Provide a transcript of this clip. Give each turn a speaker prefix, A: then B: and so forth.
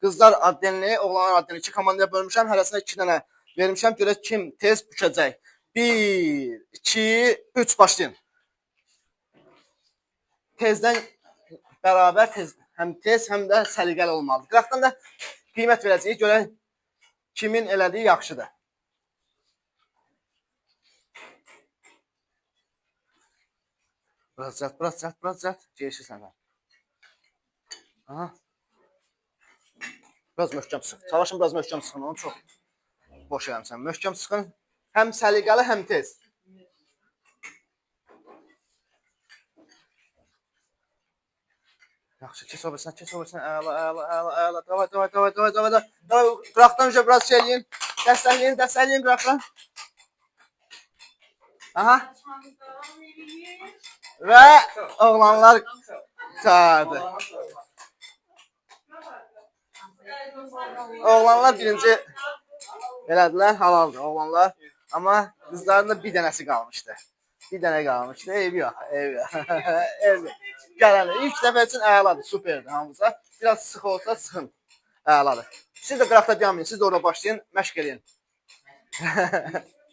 A: Qızlar addenliyi, oğlanlar addenliyi 2 komandaya bölmüşəm. Hərəsinə 2 dənə vermişəm. Görək kim tez bükəcək. 1, 2, 3 başlayın. Tezdən bərabər həm tez, həm də səliqəli olmalıdır. Qıraqdan da qiymət verəcəyik. Görək kimin elədiyi yaxşıdır. Biraz cəld. Geyişirsən sən. Aha. Biraz möhkəm sıx. Çalışın biraz möhkəm sıxın. Onu çox boş eləmişsən. Möhkəm sıxın. Həm səliqəli, həm tez. Yaxşı, kes o versən. Əla. Davay. Qıraqdan biraz şey eləyin. Dəstəkləyin qıraqdan. Aha. Və oğlanlar çağırdı. Oğlanlar birinci elədilər, halaldır oğlanlar. Amma qızların da bir dənəsi qalmışdı. Bir dənə qalmışdı. Eybi yox. Gələn ilk dəfə üçün əladır, superdir hamıza. Biraz sıx olsa sıxın. Əladır. Siz də qıraqda dayanmayın. Siz də orada başlayın, məşq eləyin.